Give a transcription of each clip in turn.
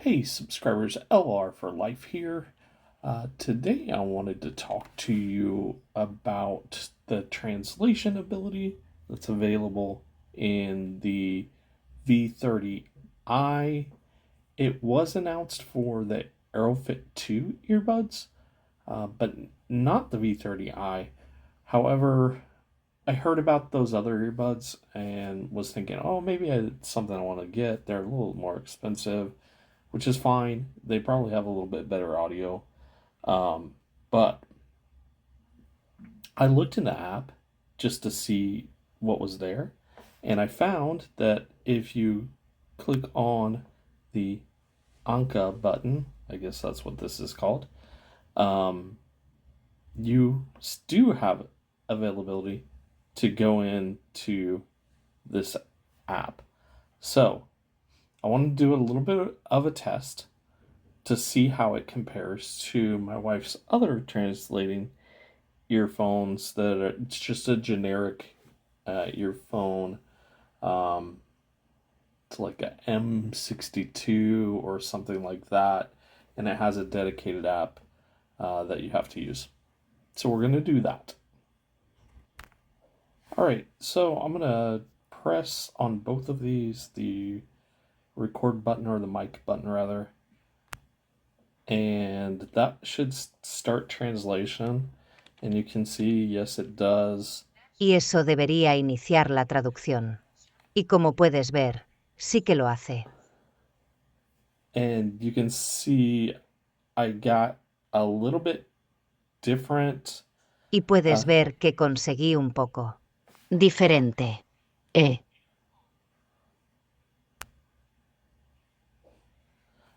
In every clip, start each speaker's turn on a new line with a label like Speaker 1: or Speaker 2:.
Speaker 1: Hey subscribers, LR for Life here. Today I wanted to talk to you about the translation ability that's available in the V30i. It was announced for the AeroFit 2 earbuds, but not the V30i. However, I heard about those other earbuds and was thinking, oh, maybe it's something I want to get. They're a little more expensive, which is fine. They probably have a little bit better audio. But I looked in the app just to see what was there, and I found that if you click on the Anka button, I guess that's what this is called, um, you do have availability to go into this app. So I want to do a little bit of a test to see how it compares to my wife's other translating earphones that are, it's just a generic earphone. Um, it's like a M62 or something like that, and it has a dedicated app that you have to use. So we're going to do that. All right, so I'm going to press on both of these, the record button or the mic button rather, and that should start translation. And you can see, yes, it does.
Speaker 2: Y eso debería iniciar la traducción. Y como puedes ver, sí que lo hace.
Speaker 1: And you can see I got a little bit different.
Speaker 2: Y puedes ver que conseguí un poco. Diferente.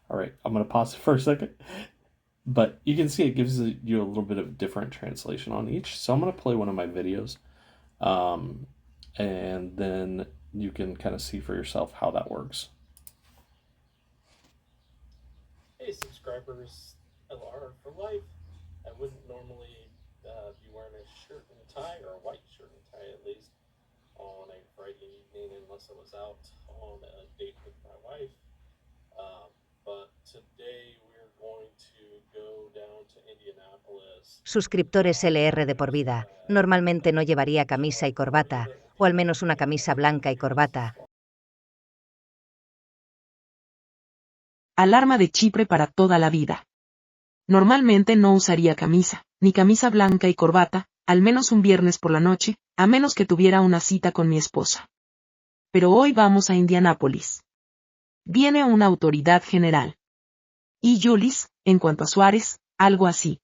Speaker 1: All right, I'm going to pause it for a second. But you can see it gives you a little bit of different translation on each. So I'm going to play one of my videos. And then you can kind of see for yourself how that works.
Speaker 3: Hey subscribers, LR for life. I wouldn't normally be wearing a shirt and tie, or a white shirt and tie at least, on a Friday evening unless I was out on a date with my wife. But today we're going to go down to Indianapolis.
Speaker 2: Suscriptores LR de por vida. Normalmente no llevaría camisa y corbata, o al menos una camisa blanca y corbata.
Speaker 4: Alarma de Chipre para toda la vida. Normalmente no usaría camisa, ni camisa blanca y corbata, al menos un viernes por la noche, a menos que tuviera una cita con mi esposa. Pero hoy vamos a Indianápolis. Viene una autoridad general. Y Julis, en cuanto a Suárez, algo así.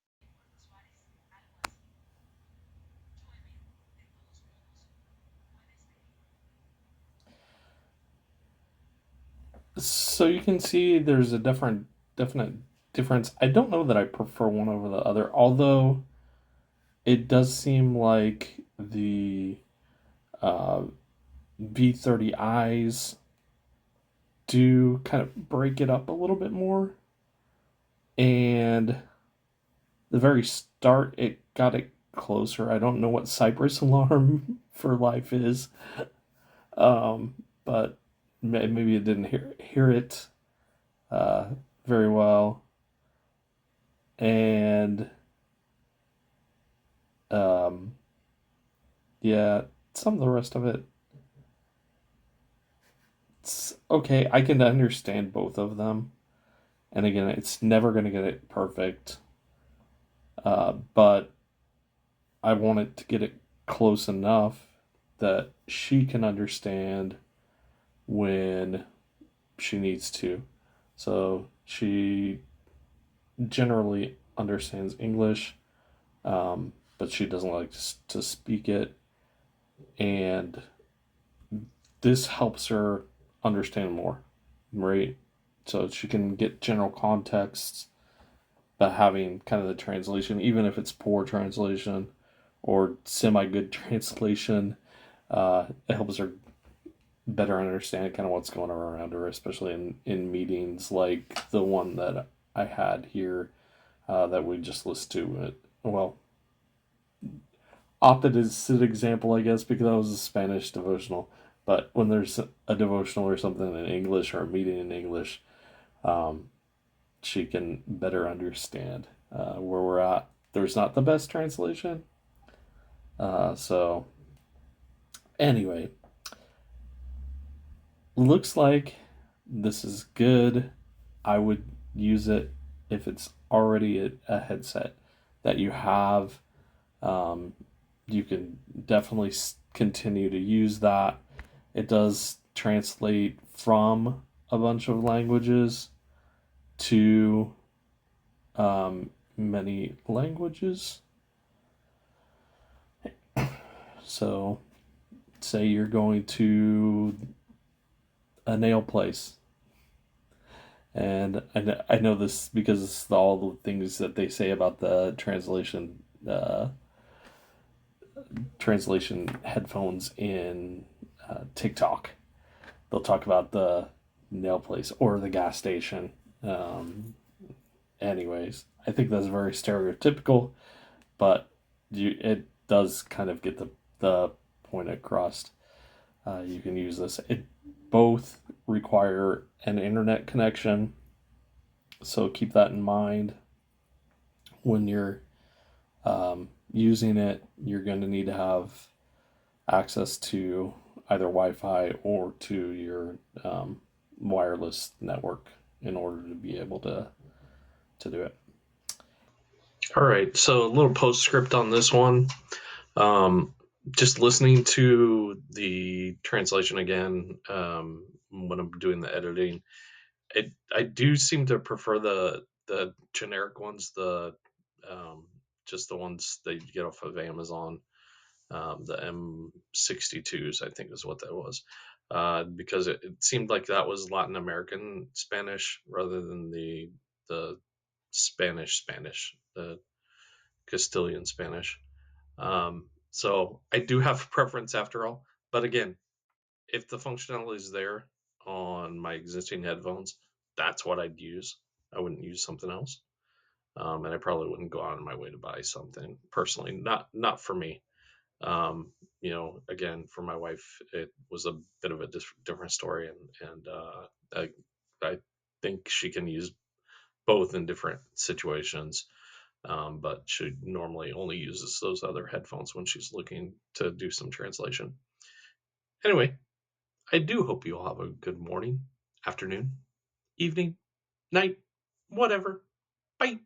Speaker 1: So you can see there's a definite difference. I don't know that I prefer one over the other, although it does seem like the V30i's do kind of break it up a little bit more. And the very start, it got it closer. I don't know what Cypress Alarm for Life is, but maybe it didn't hear it very well. And yeah, some of the rest of it, it's okay. I can understand both of them. And again, it's never going to get it perfect. But I want it to get it close enough that she can understand when she needs to. So she generally understands English, but she doesn't like to speak it. And this helps her understand more, right? So she can get general context, but having kind of the translation, even if it's poor translation or semi-good translation, it helps her better understand kind of what's going on around her, especially in meetings like the one that I had here that we just listened to. Well, opposite example, I guess, because that was a Spanish devotional. But when there's a devotional or something in English or a meeting in English, she can better understand where we're at. There's not the best translation. So, anyway, looks like this is good. I would use it if it's already a headset that you have. Um, you can definitely continue to use that. It does translate from a bunch of languages to many languages. So, say you're going to a nail place, and I know this because all the things that they say about the translation headphones in TikTok. They'll talk about the nail place or the gas station. Anyways, I think that's very stereotypical, but it does kind of get the point across. You can use this. It both require an internet connection, so keep that in mind when you're using it. You're going to need to have access to either Wi-Fi or to your wireless network in order to be able to do it. All right, so a little postscript on this one. Just listening to the translation again when I'm doing the editing, I do seem to prefer the generic ones, the just the ones that you get off of Amazon. The M62s, I think is what that was, because it seemed like that was Latin American Spanish rather than the Spanish, the Castilian Spanish. So I do have a preference after all, but again, if the functionality is there on my existing headphones, that's what I'd use. I wouldn't use something else, and I probably wouldn't go out of my way to buy something personally. Not for me. Again, for my wife, it was a bit of a different story, and I think she can use both in different situations, but she normally only uses those other headphones when she's looking to do some translation. Anyway, I do hope you all have a good morning, afternoon, evening, night, whatever. Bye.